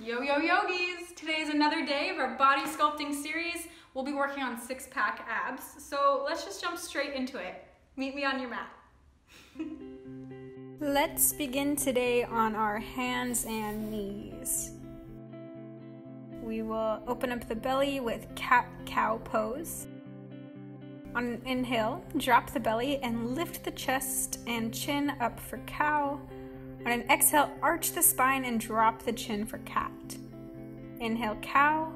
Yo yogis! Today is another day of our body sculpting series. We'll be working on six-pack abs, so let's just jump straight into it. Meet me on your mat. Let's begin today on our hands and knees. We will open up the belly with cat-cow pose. On an inhale, drop the belly and lift the chest and chin up for cow. On an exhale, arch the spine and drop the chin for cat. Inhale, cow.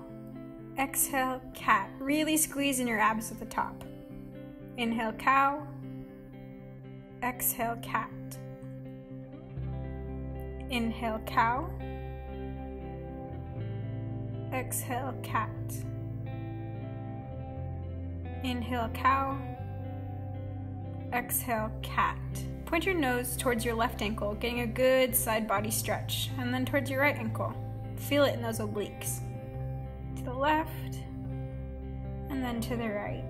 Exhale, cat. Really squeeze in your abs at the top. Inhale, cow. Exhale, cat. Inhale, cow. Exhale, cat. Inhale, cow. Exhale, cat. Point your nose towards your left ankle, getting a good side body stretch, and then towards your right ankle. Feel it in those obliques. To the left, and then to the right.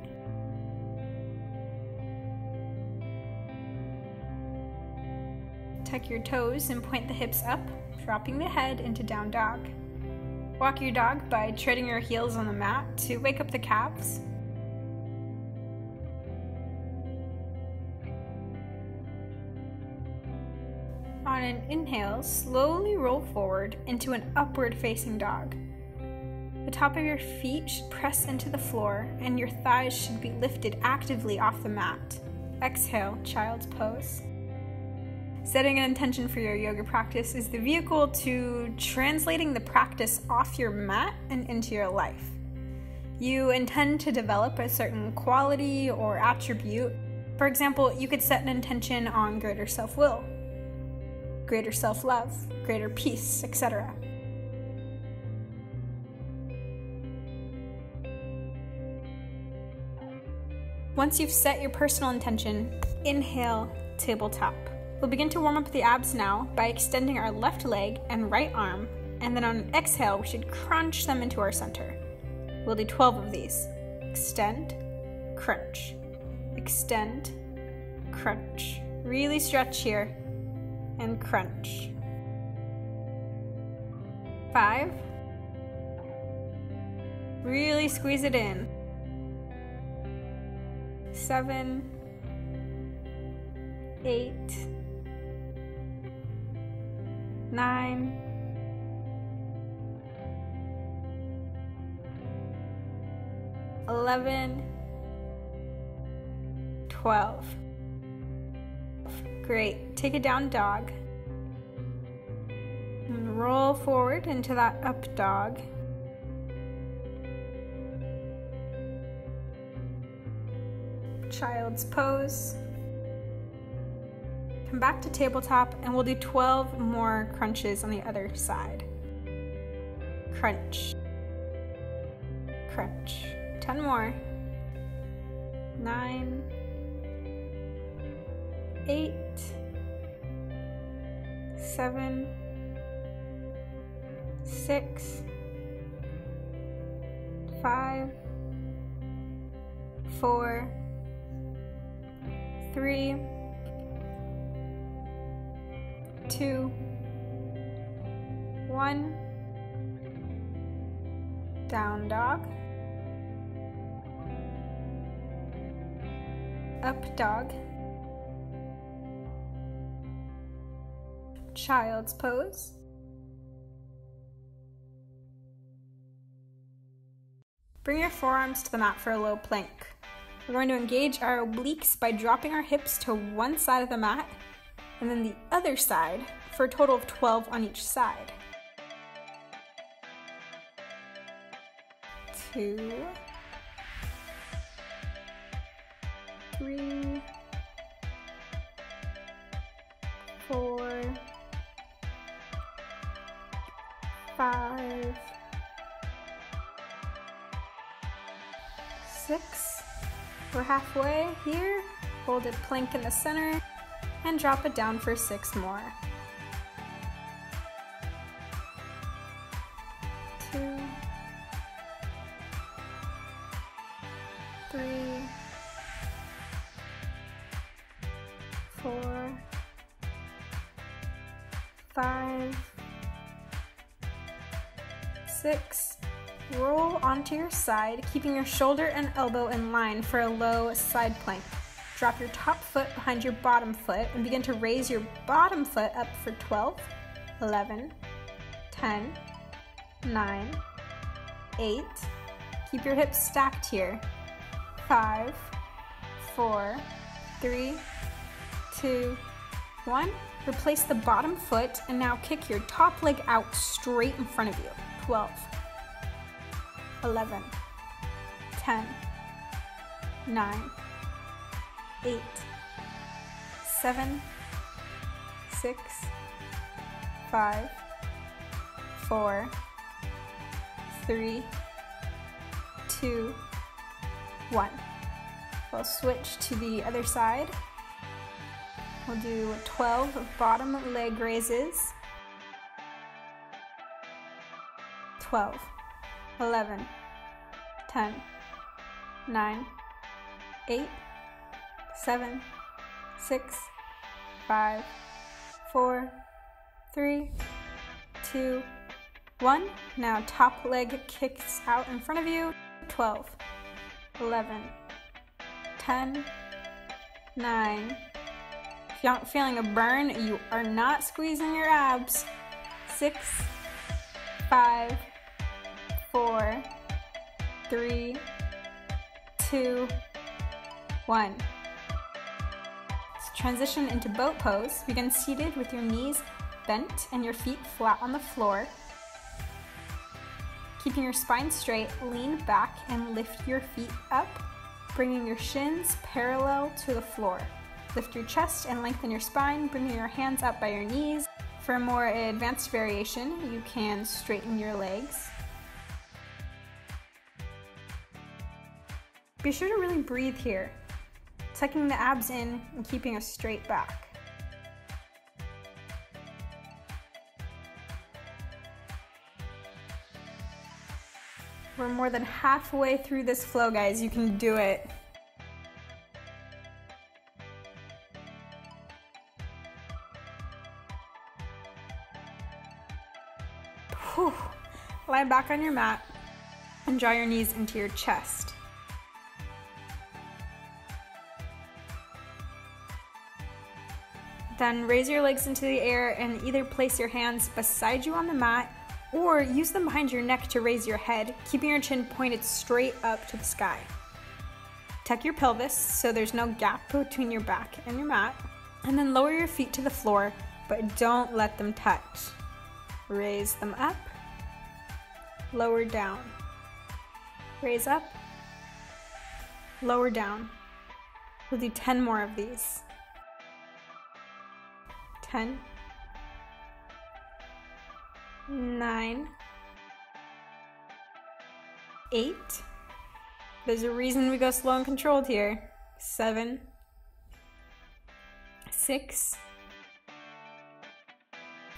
Tuck your toes and point the hips up, dropping the head into down dog. Walk your dog by treading your heels on the mat to wake up the calves. On an inhale, slowly roll forward into an upward facing dog. The top of your feet should press into the floor and your thighs should be lifted actively off the mat. Exhale, child's pose. Setting an intention for your yoga practice is the vehicle to translating the practice off your mat and into your life. You intend to develop a certain quality or attribute. For example, you could set an intention on greater self-will, greater self-love, greater peace, etc. Once you've set your personal intention, inhale, tabletop. We'll begin to warm up the abs now by extending our left leg and right arm, and then on an exhale, we should crunch them into our center. We'll do 12 of these. Extend, crunch, extend, crunch. Really stretch here. And crunch. 5. Really squeeze it in. 7. 8. 9. 11. 12. Great. Take a down dog. And roll forward into that up dog. Child's pose. Come back to tabletop and we'll do 12 more crunches on the other side. Crunch. Crunch. 10 more. 9. 8, 7, 6, 5, 4, 3, 2, 1. Down dog. Up dog. Child's pose. Bring your forearms to the mat for a low plank. We're going to engage our obliques by dropping our hips to one side of the mat and then the other side for a total of 12 on each side. 2, 3, 4, 5, 6. We're halfway here. Hold it plank in the center and drop it down for 6 more. 2, 3, 4, 5, 6. Roll onto your side, keeping your shoulder and elbow in line for a low side plank. Drop your top foot behind your bottom foot and begin to raise your bottom foot up for 12, 11, 10, 9, 8. Keep your hips stacked here. 5, 4, 3, 2, 1. Replace the bottom foot and now kick your top leg out straight in front of you. 12, 11, 10, 9, 8, 7, 6, 5, 4, 3, 2, 1. We'll switch to the other side. We'll do 12 bottom leg raises. 12, 11, 10, 9, 8, 7, 6, 5, 4, 3, 2, 1. Now top leg kicks out in front of you. 12, 11, 10, 9. If you're not feeling a burn, you are not squeezing your abs. 6, 5, 4, 3, 2, 1. Let's transition into boat pose. Begin seated with your knees bent and your feet flat on the floor. Keeping your spine straight, lean back and lift your feet up, bringing your shins parallel to the floor. Lift your chest and lengthen your spine, bringing your hands up by your knees. For a more advanced variation, you can straighten your legs. Be sure to really breathe here, tucking the abs in and keeping a straight back. We're more than halfway through this flow, guys. You can do it. Whew. Lie back on your mat and draw your knees into your chest. Then raise your legs into the air and either place your hands beside you on the mat or use them behind your neck to raise your head, keeping your chin pointed straight up to the sky. Tuck your pelvis so there's no gap between your back and your mat, and then lower your feet to the floor, but don't let them touch. Raise them up, lower down. Raise up, lower down. We'll do 10 more of these. 10, 9, 8. There's a reason we go slow and controlled here. 7, 6,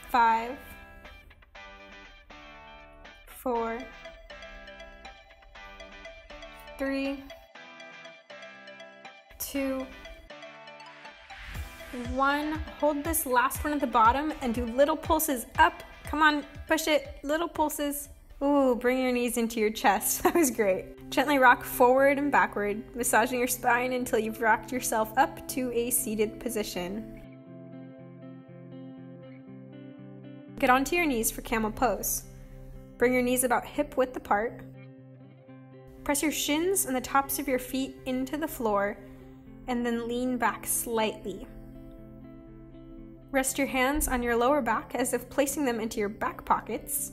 5, 4, 3, 2, 1. Hold this last one at the bottom and do little pulses up. Come on, push it. Little pulses. Ooh, bring your knees into your chest. That was great. Gently rock forward and backward, massaging your spine until you've rocked yourself up to a seated position. Get onto your knees for camel pose. Bring your knees about hip width apart. Press your shins and the tops of your feet into the floor and then lean back slightly. Rest your hands on your lower back as if placing them into your back pockets.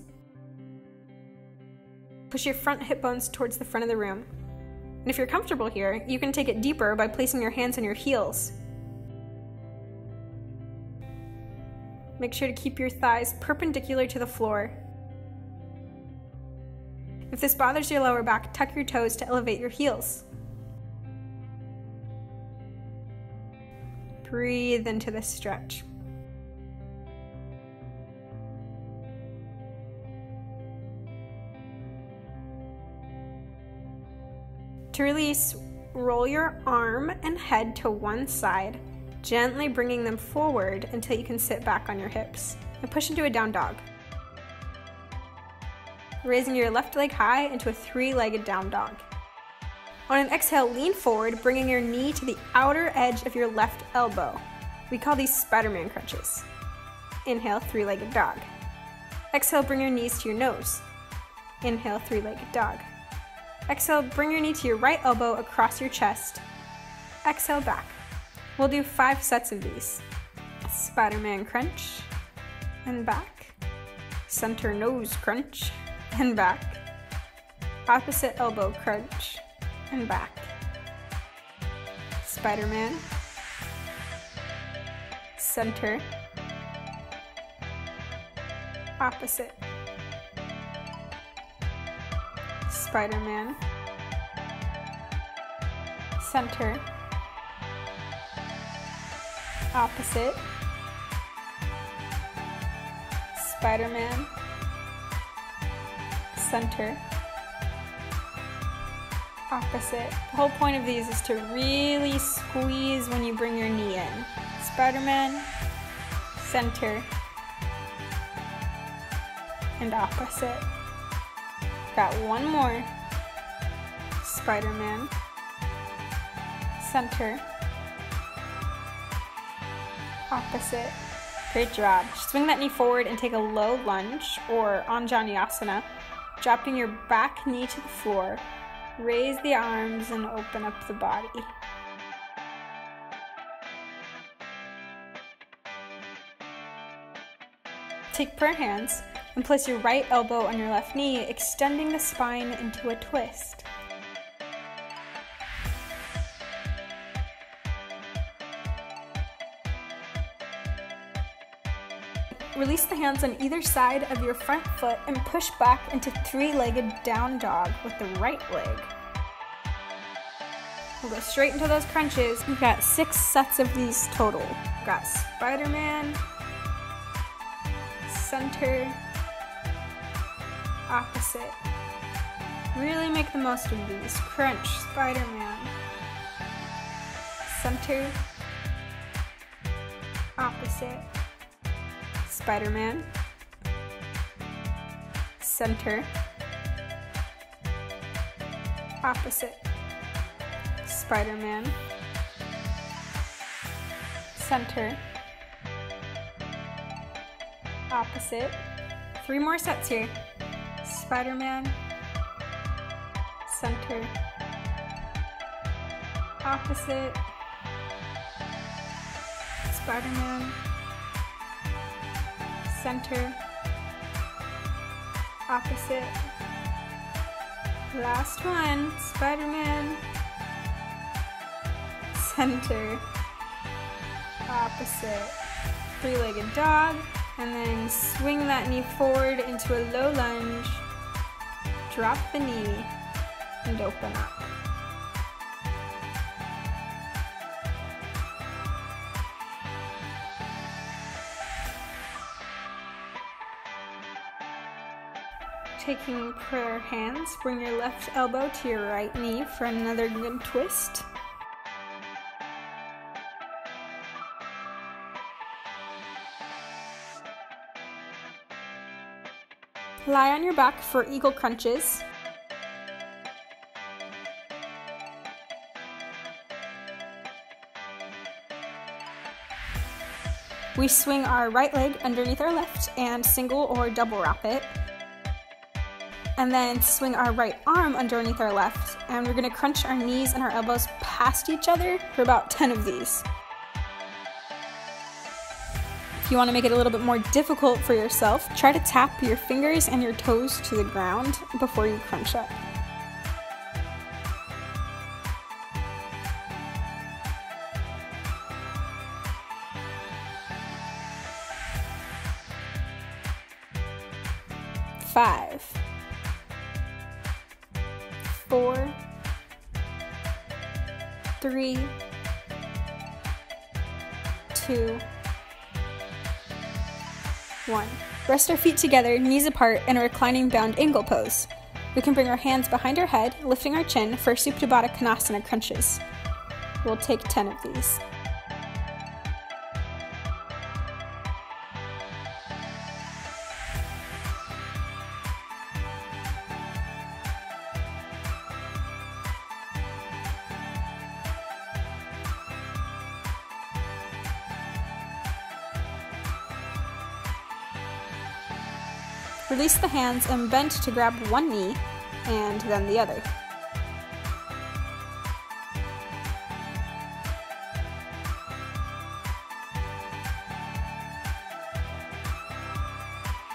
Push your front hip bones towards the front of the room. And if you're comfortable here, you can take it deeper by placing your hands on your heels. Make sure to keep your thighs perpendicular to the floor. If this bothers your lower back, tuck your toes to elevate your heels. Breathe into this stretch. To release, roll your arm and head to one side, gently bringing them forward until you can sit back on your hips, and push into a down dog. raising your left leg high into a 3-legged down dog. On an exhale, lean forward, bringing your knee to the outer edge of your left elbow. We call these Spider-Man crunches. Inhale, 3-legged dog. Exhale, bring your knees to your nose. Inhale, 3-legged dog. Exhale, bring your knee to your right elbow across your chest. Exhale, back. We'll do 5 sets of these. Spider-Man crunch, and back. Center nose crunch, and back. Opposite elbow crunch, and back. Spider-Man. Center. Opposite. Spider-Man. Center. Opposite. Spider-Man. Center. Opposite. The whole point of these is to really squeeze when you bring your knee in. Spider-Man. Center. And opposite. Got one more. Spider-Man. Center. Opposite. Great job. Swing that knee forward and take a low lunge or Anjaneyasana, dropping your back knee to the floor. Raise the arms and open up the body. Take prayer hands and place your right elbow on your left knee, extending the spine into a twist. Release the hands on either side of your front foot and push back into 3-legged down dog with the right leg. We'll go straight into those crunches. We've got 6 sets of these total. We've got Spider-Man, center, opposite. Really make the most of these. Crunch, Spider-Man, center, opposite. Spider-Man, center, opposite. Spider-Man, center, opposite. 3 more sets here. Spider-Man, center, opposite. Spider-Man, center, opposite. Last one, Spider-Man, center, opposite. 3-legged dog, and then swing that knee forward into a low lunge, drop the knee, and open up. Taking prayer hands, bring your left elbow to your right knee for another good twist. Lie on your back for eagle crunches. We swing our right leg underneath our left and single or double wrap it. And then swing our right arm underneath our left, and we're going to crunch our knees and our elbows past each other for about 10 of these. If you want to make it a little bit more difficult for yourself, try to tap your fingers and your toes to the ground before you crunch up. Five. 4, 3, 2, 1. Rest our feet together, knees apart, in a reclining bound angle pose. We can bring our hands behind our head, lifting our chin for Supta Baddha Konasana crunches. We'll take 10 of these. Release the hands and bend to grab one knee and then the other.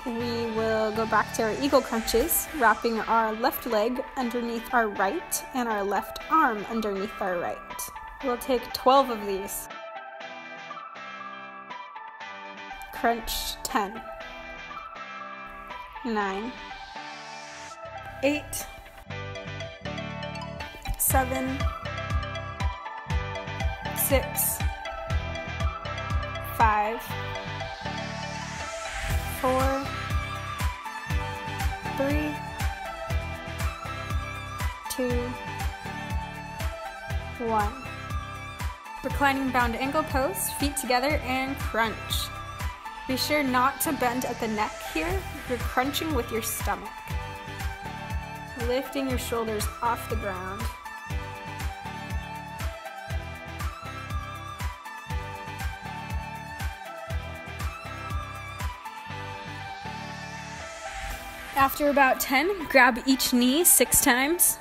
We will go back to our eagle crunches, wrapping our left leg underneath our right and our left arm underneath our right. We'll take 12 of these. Crunch 10, 9, 8, 7, 6, 5, 4, 3, 2, 1. Reclining bound ankle pose, feet together and crunch. Be sure not to bend at the neck here. You're crunching with your stomach. Lifting your shoulders off the ground. After about 10, grab each knee 6 times.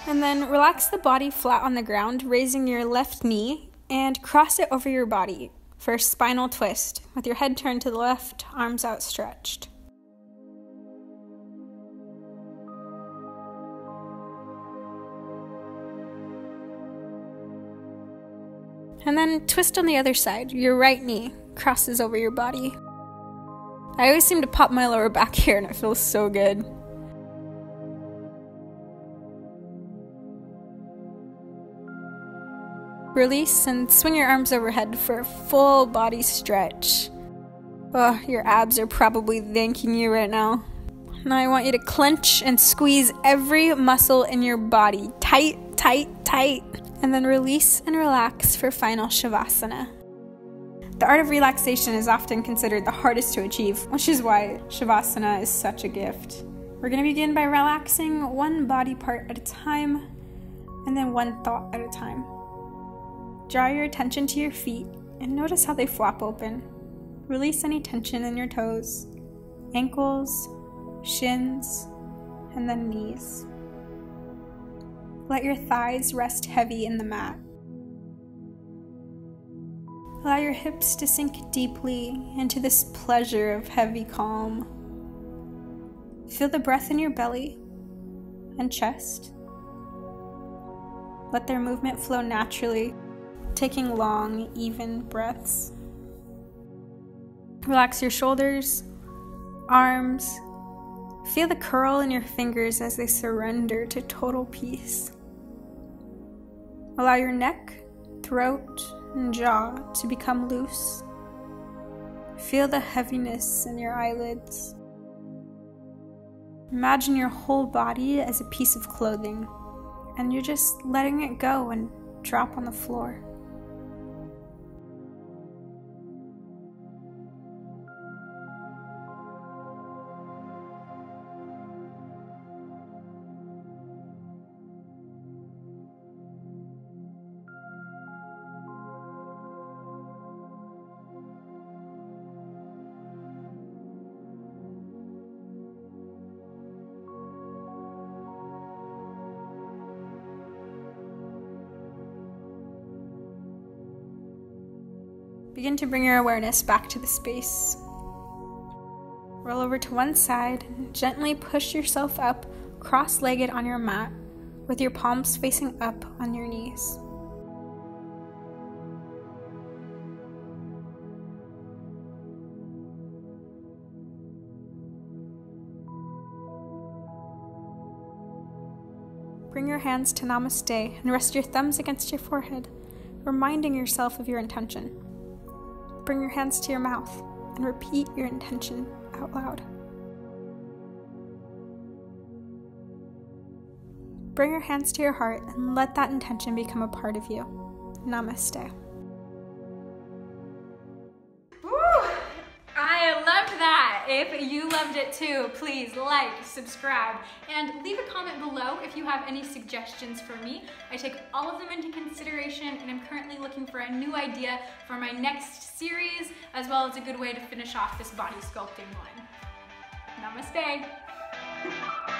And then relax the body flat on the ground, raising your left knee and cross it over your body for a spinal twist with your head turned to the left, arms outstretched. And then twist on the other side. Your right knee crosses over your body. I always seem to pop my lower back here and it feels so good. Release and swing your arms overhead for a full body stretch. Oh, your abs are probably thanking you right now. Now I want you to clench and squeeze every muscle in your body. Tight, tight, tight. And then release and relax for final Shavasana. The art of relaxation is often considered the hardest to achieve, which is why Shavasana is such a gift. We're going to begin by relaxing one body part at a time, and then one thought at a time. Draw your attention to your feet and notice how they flop open. Release any tension in your toes, ankles, shins, and then knees. Let your thighs rest heavy in the mat. Allow your hips to sink deeply into this pleasure of heavy calm. Feel the breath in your belly and chest. Let their movement flow naturally, taking long, even breaths. Relax your shoulders, arms. Feel the curl in your fingers as they surrender to total peace. Allow your neck, throat, and jaw to become loose. Feel the heaviness in your eyelids. Imagine your whole body as a piece of clothing, and you're just letting it go and drop on the floor. Begin to bring your awareness back to the space. Roll over to one side and gently push yourself up, cross-legged on your mat, with your palms facing up on your knees. Bring your hands to Namaste and rest your thumbs against your forehead, reminding yourself of your intention. Bring your hands to your mouth and repeat your intention out loud. Bring your hands to your heart and let that intention become a part of you. Namaste. Woo! I love that. If you loved it too, please like, subscribe, and leave a comment below if you have any suggestions for me. I take all of them into consideration, and I'm currently looking for a new idea for my next series, as well as a good way to finish off this body sculpting one. Namaste.